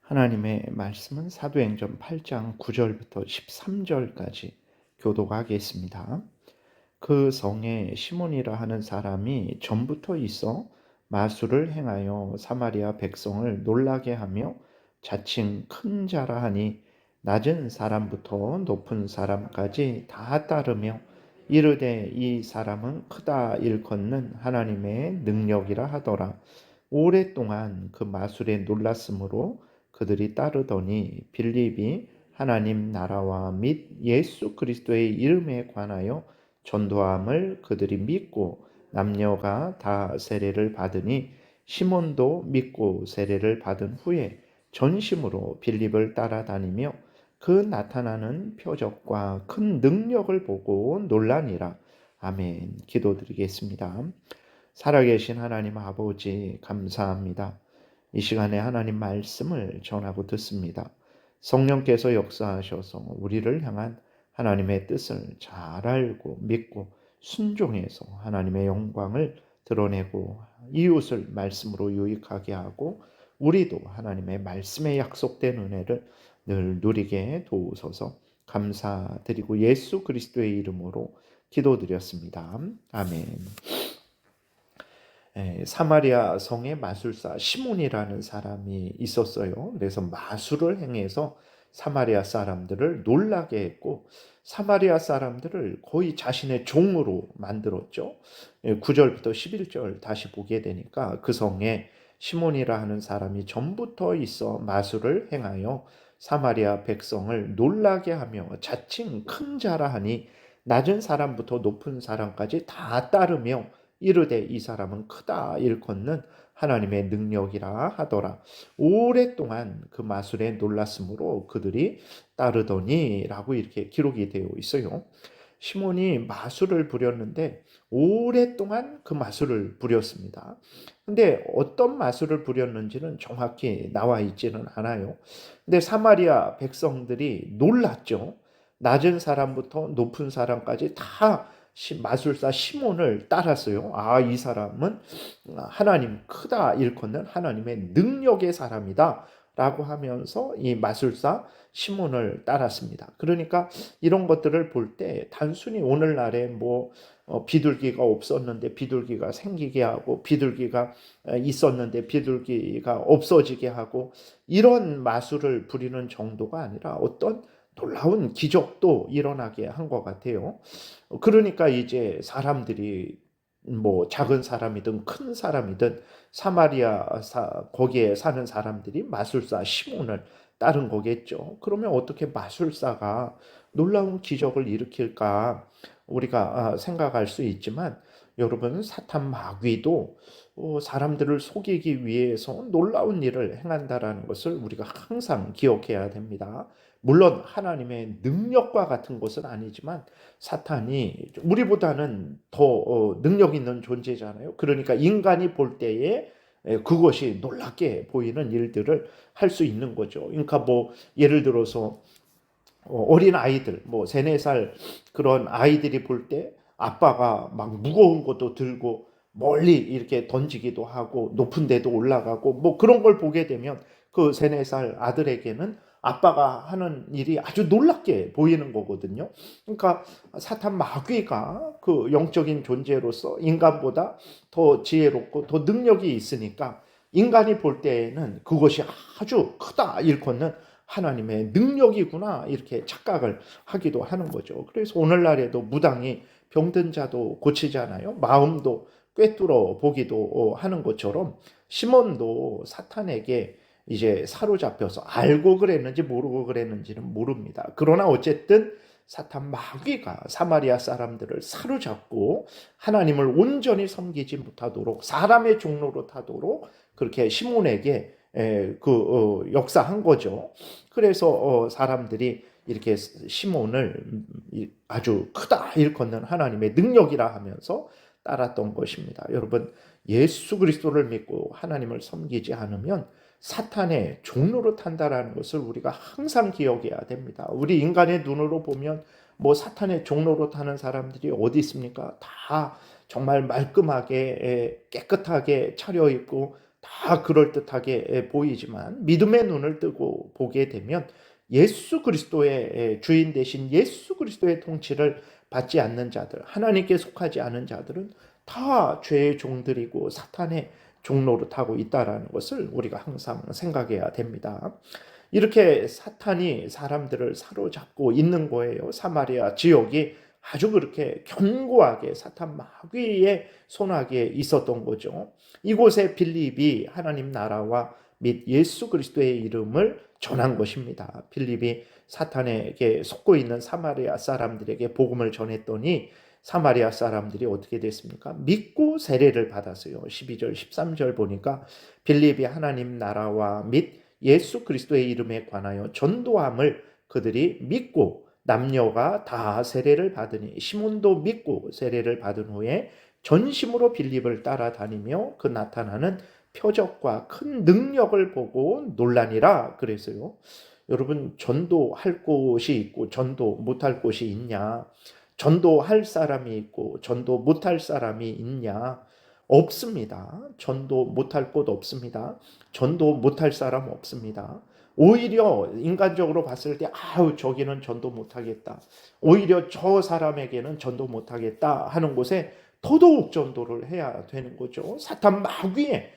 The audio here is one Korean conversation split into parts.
하나님의 말씀은 사도행전 8장 9절부터 13절까지 교독하겠습니다. 그 성에 시몬이라 하는 사람이 전부터 있어 마술을 행하여 사마리아 백성을 놀라게 하며 자칭 큰 자라 하니 낮은 사람부터 높은 사람까지 다 따르며 이르되 이 사람은 크다 일컫는 하나님의 능력이라 하더라. 오랫동안 그 마술에 놀랐으므로 그들이 따르더니 빌립이 하나님 나라와 및 예수 그리스도의 이름에 관하여 전도함을 그들이 믿고 남녀가 다 세례를 받으니 시몬도 믿고 세례를 받은 후에 전심으로 빌립을 따라다니며 그 나타나는 표적과 큰 능력을 보고 놀라니라. 아멘. 기도드리겠습니다. 살아계신 하나님 아버지 감사합니다. 이 시간에 하나님 말씀을 전하고 듣습니다. 성령께서 역사하셔서 우리를 향한 하나님의 뜻을 잘 알고 믿고 순종해서 하나님의 영광을 드러내고 이웃을 말씀으로 유익하게 하고 우리도 하나님의 말씀에 약속된 은혜를 늘 누리게 도우소서. 감사드리고 예수 그리스도의 이름으로 기도드렸습니다. 아멘. 사마리아 성에 마술사 시몬이라는 사람이 있었어요. 그래서 마술을 행해서 사마리아 사람들을 놀라게 했고 사마리아 사람들을 거의 자신의 종으로 만들었죠. 9절부터 11절 다시 보게 되니까 그 성에 시몬이라 하는 사람이 전부터 있어 마술을 행하여 사마리아 백성을 놀라게 하며 자칭 큰 자라 하니 낮은 사람부터 높은 사람까지 다 따르며 이르되 이 사람은 크다 일컫는 하나님의 능력이라 하더라. 오랫동안 그 마술에 놀랐으므로 그들이 따르더니 라고 이렇게 기록이 되어 있어요. 시몬이 마술을 부렸는데 오랫동안 그 마술을 부렸습니다. 근데 어떤 마술을 부렸는지는 정확히 나와 있지는 않아요. 근데 사마리아 백성들이 놀랐죠. 낮은 사람부터 높은 사람까지 다 마술사 시몬을 따랐어요. 아, 이 사람은 하나님 크다 일컫는 하나님의 능력의 사람이다 라고 하면서 이 마술사 시몬을 따랐습니다. 그러니까 이런 것들을 볼 때 단순히 오늘날에 비둘기가 없었는데 비둘기가 생기게 하고 비둘기가 있었는데 비둘기가 없어지게 하고 이런 마술을 부리는 정도가 아니라 어떤 놀라운 기적도 일어나게 한 것 같아요. 그러니까 이제 사람들이 작은 사람이든 큰 사람이든 거기에 사는 사람들이 마술사 시몬을 따른 거겠죠. 그러면 어떻게 마술사가 놀라운 기적을 일으킬까 우리가 생각할 수 있지만 여러분 사탄 마귀도 사람들을 속이기 위해서 놀라운 일을 행한다라는 것을 우리가 항상 기억해야 됩니다. 물론 하나님의 능력과 같은 것은 아니지만 사탄이 우리보다는 더 능력 있는 존재잖아요. 그러니까 인간이 볼 때에 그것이 놀랍게 보이는 일들을 할 수 있는 거죠. 그러니까 예를 들어서 어린 아이들 3, 4살 그런 아이들이 볼 때 아빠가 막 무거운 것도 들고 멀리 이렇게 던지기도 하고 높은 데도 올라가고 그런 걸 보게 되면 그 3, 4살 아들에게는 아빠가 하는 일이 아주 놀랍게 보이는 거거든요. 그러니까 사탄 마귀가 그 영적인 존재로서 인간보다 더 지혜롭고 더 능력이 있으니까 인간이 볼 때에는 그것이 아주 크다 일컫는 하나님의 능력이구나 이렇게 착각을 하기도 하는 거죠. 그래서 오늘날에도 무당이 병든 자도 고치잖아요. 마음도 꿰뚫어 보기도 하는 것처럼 시몬도 사탄에게 이제 사로잡혀서 알고 그랬는지 모르고 그랬는지는 모릅니다. 그러나 어쨌든 사탄 마귀가 사마리아 사람들을 사로잡고 하나님을 온전히 섬기지 못하도록 사람의 종로로 타도록 그렇게 시몬에게 역사한 거죠. 그래서 사람들이 이렇게 시몬을 아주 크다 일컫는 하나님의 능력이라 하면서 따랐던 것입니다. 여러분 예수 그리스도를 믿고 하나님을 섬기지 않으면 사탄의 종로로 탄다라는 것을 우리가 항상 기억해야 됩니다. 우리 인간의 눈으로 보면 사탄의 종로로 타는 사람들이 어디 있습니까? 다 정말 말끔하게 깨끗하게 차려입고 다 그럴듯하게 보이지만 믿음의 눈을 뜨고 보게 되면 예수 그리스도의 주인 되신 예수 그리스도의 통치를 받지 않는 자들, 하나님께 속하지 않은 자들은 다 죄의 종들이고 사탄의 종노릇하고 있다라는 것을 우리가 항상 생각해야 됩니다. 이렇게 사탄이 사람들을 사로잡고 있는 거예요. 사마리아 지역이 아주 그렇게 견고하게 사탄 마귀의 손아귀에 있었던 거죠. 이곳에 빌립이 하나님 나라와 및 예수 그리스도의 이름을 전한 것입니다. 빌립이 사탄에게 속고 있는 사마리아 사람들에게 복음을 전했더니 사마리아 사람들이 어떻게 됐습니까? 믿고 세례를 받았어요. 12절 13절 보니까 빌립이 하나님 나라와 및 예수 그리스도의 이름에 관하여 전도함을 그들이 믿고 남녀가 다 세례를 받으니 시몬도 믿고 세례를 받은 후에 전심으로 빌립을 따라다니며 그 나타나는 표적과 큰 능력을 보고 놀라니라 그랬어요. 여러분, 전도할 곳이 있고 전도 못할 곳이 있냐? 전도할 사람이 있고 전도 못할 사람이 있냐? 없습니다. 전도 못할 곳 없습니다. 전도 못할 사람 없습니다. 오히려 인간적으로 봤을 때 아우 저기는 전도 못하겠다. 오히려 저 사람에게는 전도 못하겠다 하는 곳에 더더욱 전도를 해야 되는 거죠. 사탄 마귀의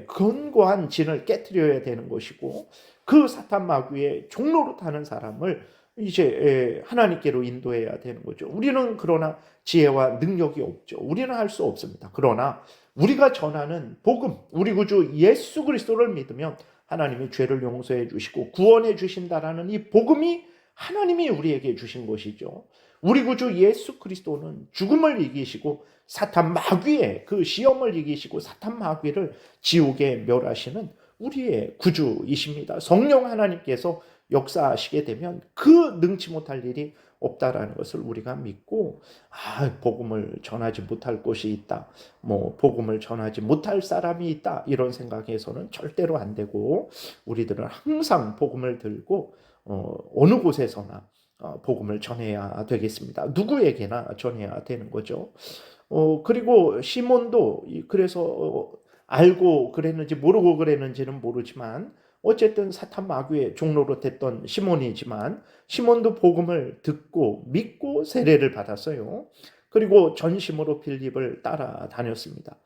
견고한 진을 깨트려야 되는 것이고 그 사탄 마귀의 종로로 타는 사람을 이제 하나님께로 인도해야 되는 거죠. 우리는 그러나 지혜와 능력이 없죠. 우리는 할 수 없습니다. 그러나 우리가 전하는 복음, 우리 구주 예수 그리스도를 믿으면 하나님이 죄를 용서해 주시고 구원해 주신다라는 이 복음이 하나님이 우리에게 주신 것이죠. 우리 구주 예수 그리스도는 죽음을 이기시고 사탄 마귀의 그 시험을 이기시고 사탄 마귀를 지옥에 멸하시는 우리의 구주이십니다. 성령 하나님께서 역사하시게 되면 그 능치 못할 일이 없다라는 것을 우리가 믿고 복음을 전하지 못할 곳이 있다. 복음을 전하지 못할 사람이 있다. 이런 생각에서는 절대로 안 되고 우리들은 항상 복음을 들고 어느 곳에서나 복음을 전해야 되겠습니다. 누구에게나 전해야 되는 거죠. 그리고 시몬도 그래서 알고 그랬는지 모르고 그랬는지는 모르지만 어쨌든 사탄 마귀의 종로로 됐던 시몬이지만 시몬도 복음을 듣고 믿고 세례를 받았어요. 그리고 전심으로 빌립을 따라다녔습니다.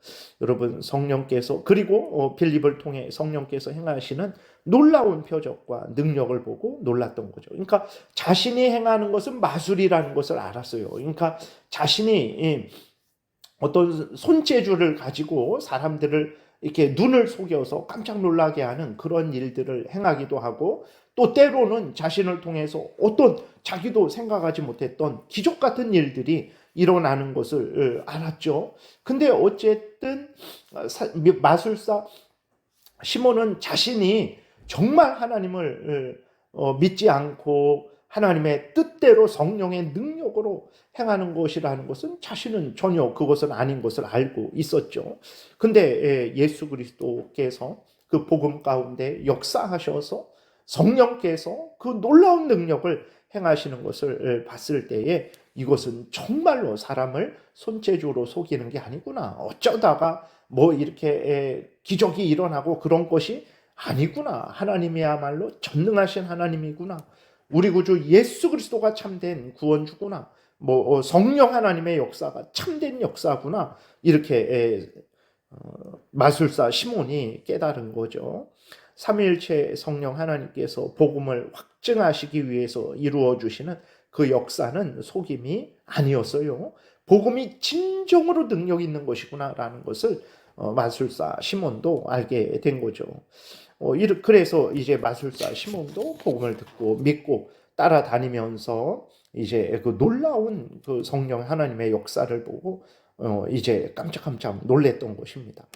여러분 성령께서 그리고 빌립을 통해 성령께서 행하시는 놀라운 표적과 능력을 보고 놀랐던 거죠. 그러니까 자신이 행하는 것은 마술이라는 것을 알았어요. 그러니까 자신이 어떤 손재주를 가지고 사람들을 이렇게 눈을 속여서 깜짝 놀라게 하는 그런 일들을 행하기도 하고 또 때로는 자신을 통해서 어떤 자기도 생각하지 못했던 기적 같은 일들이 일어나는 것을 알았죠. 근데 어쨌든 마술사 시몬은 자신이 정말 하나님을 믿지 않고 하나님의 뜻대로 성령의 능력으로 행하는 것이라는 것은 자신은 전혀 그것은 아닌 것을 알고 있었죠. 근데 예수 그리스도께서 그 복음 가운데 역사하셔서 성령께서 그 놀라운 능력을 행하시는 것을 봤을 때에 이것은 정말로 사람을 손재주로 속이는 게 아니구나. 어쩌다가 이렇게 기적이 일어나고 그런 것이 아니구나. 하나님이야말로 전능하신 하나님이구나. 우리 구주 예수 그리스도가 참된 구원주구나. 성령 하나님의 역사가 참된 역사구나. 이렇게 마술사 시몬이 깨달은 거죠. 삼위일체 성령 하나님께서 복음을 확증하시기 위해서 이루어 주시는 그 역사는 속임이 아니었어요. 복음이 진정으로 능력 있는 것이구나라는 것을 마술사 시몬도 알게 된 거죠. 그래서 이제 마술사 시몬도 복음을 듣고 믿고 따라다니면서 이제 그 놀라운 그 성령 하나님의 역사를 보고 이제 깜짝깜짝 놀랬던 것입니다.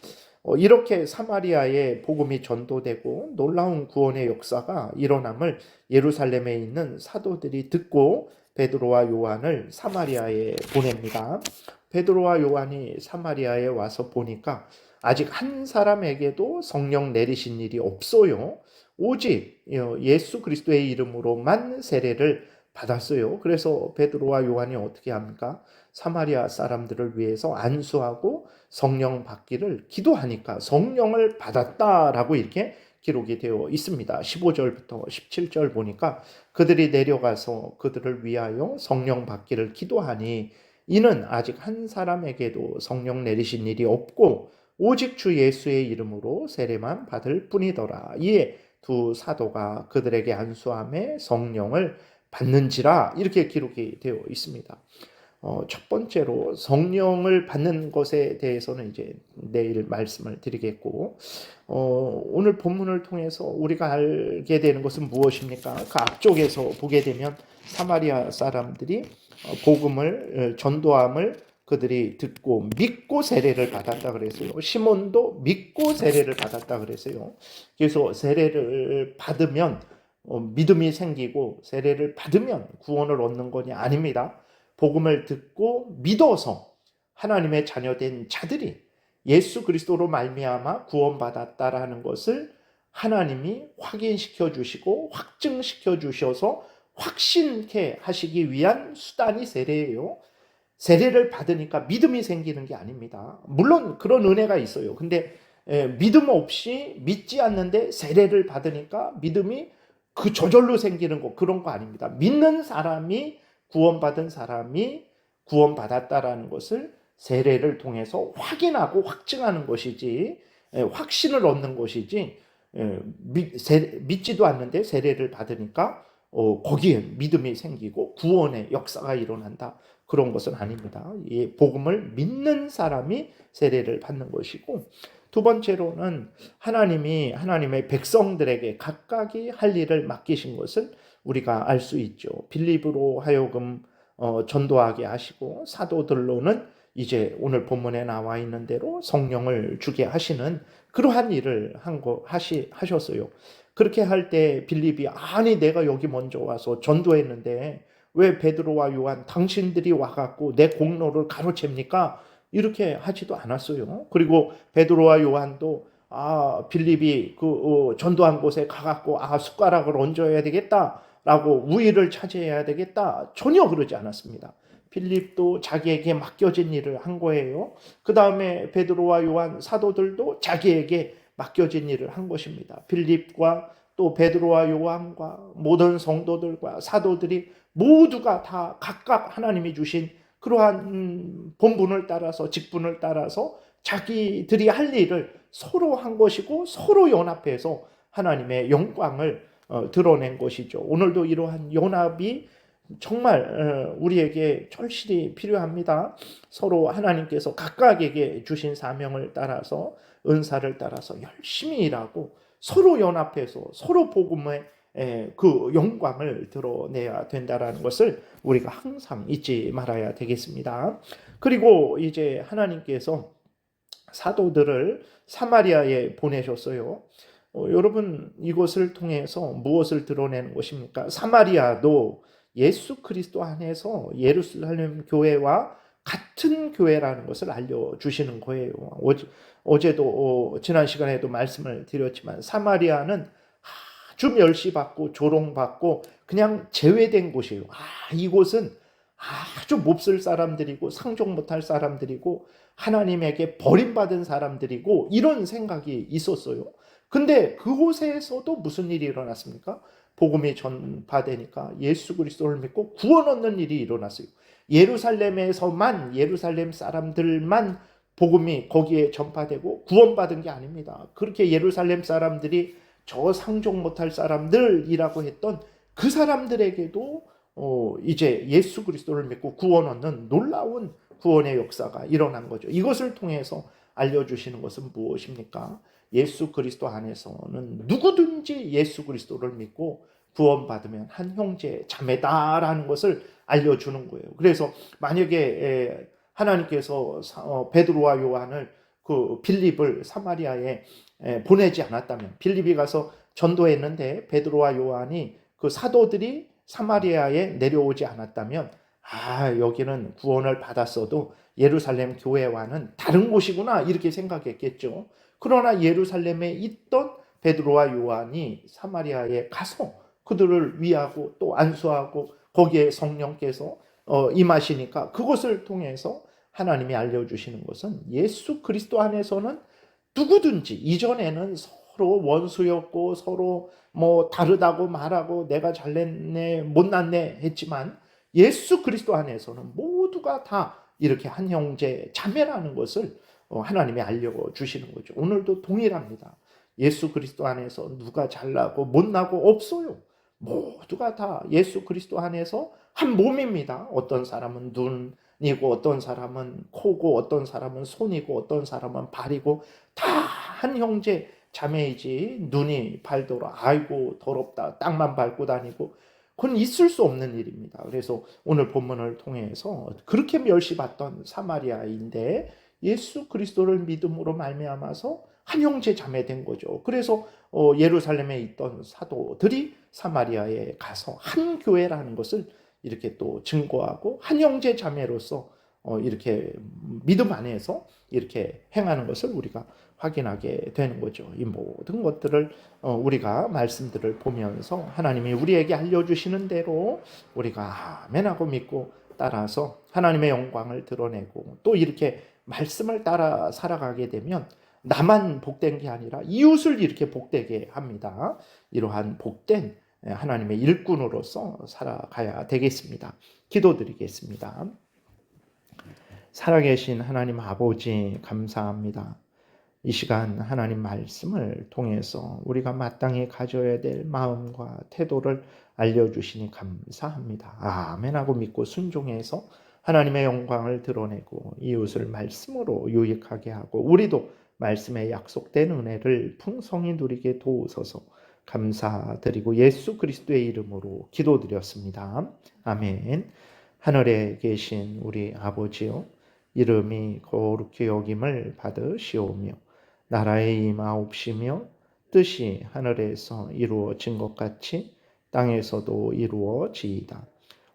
이렇게 사마리아에 복음이 전도되고 놀라운 구원의 역사가 일어남을 예루살렘에 있는 사도들이 듣고 베드로와 요한을 사마리아에 보냅니다. 베드로와 요한이 사마리아에 와서 보니까 아직 한 사람에게도 성령 내리신 일이 없어요. 오직 예수 그리스도의 이름으로만 세례를 받았어요. 그래서 베드로와 요한이 어떻게 합니까? 사마리아 사람들을 위해서 안수하고 성령 받기를 기도하니까 성령을 받았다라고 이렇게 기록이 되어 있습니다. 15절부터 17절 보니까 그들이 내려가서 그들을 위하여 성령 받기를 기도하니 이는 아직 한 사람에게도 성령 내리신 일이 없고 오직 주 예수의 이름으로 세례만 받을 뿐이더라. 이에 두 사도가 그들에게 안수함에 성령을 받는지라 이렇게 기록이 되어 있습니다. 첫 번째로 성령을 받는 것에 대해서는 이제 내일 말씀을 드리겠고, 오늘 본문을 통해서 우리가 알게 되는 것은 무엇입니까? 그 앞쪽에서 보게 되면 사마리아 사람들이 복음을 전도함을 그들이 듣고 믿고 세례를 받았다 그랬어요. 시몬도 믿고 세례를 받았다 그랬어요. 그래서 세례를 받으면 믿음이 생기고 세례를 받으면 구원을 얻는 것이 아닙니다. 복음을 듣고 믿어서 하나님의 자녀된 자들이 예수 그리스도로 말미암아 구원받았다라는 것을 하나님이 확인시켜 주시고 확증시켜 주셔서 확신케 하시기 위한 수단이 세례예요. 세례를 받으니까 믿음이 생기는 게 아닙니다. 물론 그런 은혜가 있어요. 근데 믿음 없이 믿지 않는데 세례를 받으니까 믿음이 그 저절로 생기는 거 그런 거 아닙니다. 믿는 사람이 구원받은 사람이 구원받았다라는 것을 세례를 통해서 확인하고 확증하는 것이지 확신을 얻는 것이지 믿지도 않는데 세례를 받으니까 거기에 믿음이 생기고 구원의 역사가 일어난다. 그런 것은 아닙니다. 이 복음을 믿는 사람이 세례를 받는 것이고 두 번째로는 하나님이 하나님의 백성들에게 각각이 할 일을 맡기신 것을 우리가 알 수 있죠. 빌립으로 하여금 전도하게 하시고 사도들로는 이제 오늘 본문에 나와 있는 대로 성령을 주게 하시는 그러한 일을 하셨어요. 그렇게 할 때 빌립이 아니 내가 여기 먼저 와서 전도했는데 왜 베드로와 요한 당신들이 와갖고 내 공로를 가로챕니까? 이렇게 하지도 않았어요. 그리고 베드로와 요한도 빌립이 전도한 곳에 가갖고 숟가락을 얹어야 되겠다라고 우위를 차지해야 되겠다 전혀 그러지 않았습니다. 빌립도 자기에게 맡겨진 일을 한 거예요. 그 다음에 베드로와 요한 사도들도 자기에게 맡겨진 일을 한 것입니다. 빌립과 또 베드로와 요한과 모든 성도들과 사도들이 모두가 다 각각 하나님이 주신 그러한 본분을 따라서 직분을 따라서 자기들이 할 일을 서로 한 것이고 서로 연합해서 하나님의 영광을 드러낸 것이죠. 오늘도 이러한 연합이 정말 우리에게 절실히 필요합니다. 서로 하나님께서 각각에게 주신 사명을 따라서 은사를 따라서 열심히 일하고 서로 연합해서 서로 복음의 그 영광을 드러내야 된다라는 것을 우리가 항상 잊지 말아야 되겠습니다. 그리고 이제 하나님께서 사도들을 사마리아에 보내셨어요. 여러분 이것을 통해서 무엇을 드러내는 것입니까? 사마리아도 예수 그리스도 안에서 예루살렘 교회와 같은 교회라는 것을 알려주시는 거예요. 어제도 지난 시간에도 말씀을 드렸지만 사마리아는 아주 멸시받고 조롱받고 그냥 제외된 곳이에요. 이곳은 아주 몹쓸 사람들이고 상종 못할 사람들이고 하나님에게 버림받은 사람들이고 이런 생각이 있었어요. 근데 그곳에서도 무슨 일이 일어났습니까? 복음이 전파되니까 예수 그리스도를 믿고 구원 얻는 일이 일어났어요. 예루살렘에서만 예루살렘 사람들만 복음이 거기에 전파되고 구원받은 게 아닙니다. 그렇게 예루살렘 사람들이 저 상종 못할 사람들이라고 했던 그 사람들에게도 이제 예수 그리스도를 믿고 구원 얻는 놀라운 구원의 역사가 일어난 거죠. 이것을 통해서 알려주시는 것은 무엇입니까? 예수 그리스도 안에서는 누구든지 예수 그리스도를 믿고 구원받으면 한 형제 자매다라는 것을 알려주는 거예요. 그래서 만약에 하나님께서 베드로와 요한을 그 빌립을 사마리아에 보내지 않았다면 빌립이 가서 전도했는데 베드로와 요한이 그 사도들이 사마리아에 내려오지 않았다면 여기는 구원을 받았어도 예루살렘 교회와는 다른 곳이구나 이렇게 생각했겠죠. 그러나 예루살렘에 있던 베드로와 요한이 사마리아에 가서 그들을 위하고 또 안수하고 거기에 성령께서 임하시니까 그것을 통해서 하나님이 알려주시는 것은 예수 그리스도 안에서는 누구든지, 이전에는 서로 원수였고 서로 뭐 다르다고 말하고 내가 잘냈네 못났네 했지만 예수 그리스도 안에서는 모두가 다 이렇게 한 형제 자매라는 것을 하나님이 알려주시는 거죠. 오늘도 동일합니다. 예수 그리스도 안에서 누가 잘나고 못나고 없어요. 모두가 다 예수 그리스도 안에서 한 몸입니다. 어떤 사람은 눈이고 어떤 사람은 코고 어떤 사람은 손이고 어떤 사람은 발이고 다 한 형제 자매이지. 눈이 발더러 아이고 더럽다 땅만 밟고 다니고 그건 있을 수 없는 일입니다. 그래서 오늘 본문을 통해서 그렇게 멸시받던 사마리아인데 예수 그리스도를 믿음으로 말미암아서 한 형제 자매 된 거죠. 그래서 예루살렘에 있던 사도들이 사마리아에 가서 한 교회라는 것을 이렇게 또 증거하고 한 형제 자매로서 이렇게 믿음 안에서 이렇게 행하는 것을 우리가 확인하게 되는 거죠. 이 모든 것들을 우리가 말씀들을 보면서 하나님이 우리에게 알려주시는 대로 우리가 아멘하고 믿고 따라서 하나님의 영광을 드러내고 또 이렇게 말씀을 따라 살아가게 되면 나만 복된 게 아니라 이웃을 이렇게 복되게 합니다. 이러한 복된 하나님의 일꾼으로서 살아가야 되겠습니다. 기도드리겠습니다. 살아계신 하나님 아버지 감사합니다. 이 시간 하나님 말씀을 통해서 우리가 마땅히 가져야 될 마음과 태도를 알려주시니 감사합니다. 아멘하고 믿고 순종해서 하나님의 영광을 드러내고 이웃을 말씀으로 유익하게 하고 우리도 말씀에 약속된 은혜를 풍성히 누리게 도우소서. 감사드리고 예수 그리스도의 이름으로 기도드렸습니다. 아멘. 하늘에 계신 우리 아버지요, 이름이 거룩히 여김을 받으시오며 나라의 임하옵시며 뜻이 하늘에서 이루어진 것 같이 땅에서도 이루어지이다.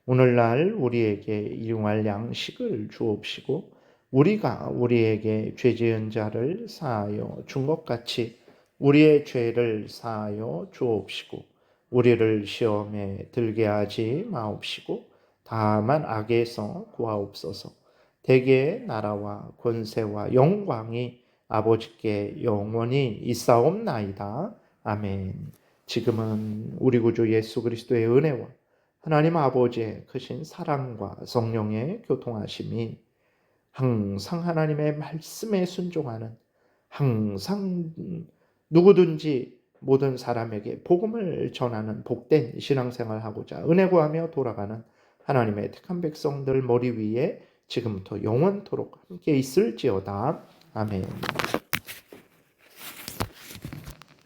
오늘날 우리에게 일용할 양식을 주옵시고 우리가 우리에게 죄 지은 자를 사하여 준 것 같이 우리의 죄를 사하여 주옵시고 우리를 시험에 들게 하지 마옵시고 다만 악에서 구하옵소서. 대개 나라와 권세와 영광이 아버지께 영원히 있사옵나이다. 아멘. 지금은 우리 구주 예수 그리스도의 은혜와 하나님 아버지의 크신 사랑과 성령의 교통하심이 항상 하나님의 말씀에 순종하는, 항상 누구든지 모든 사람에게 복음을 전하는 복된 신앙생활하고자 은혜 구하며 돌아가는 하나님의 택한 백성들 머리 위에 지금부터 영원토록 함께 있을지어다. 아멘.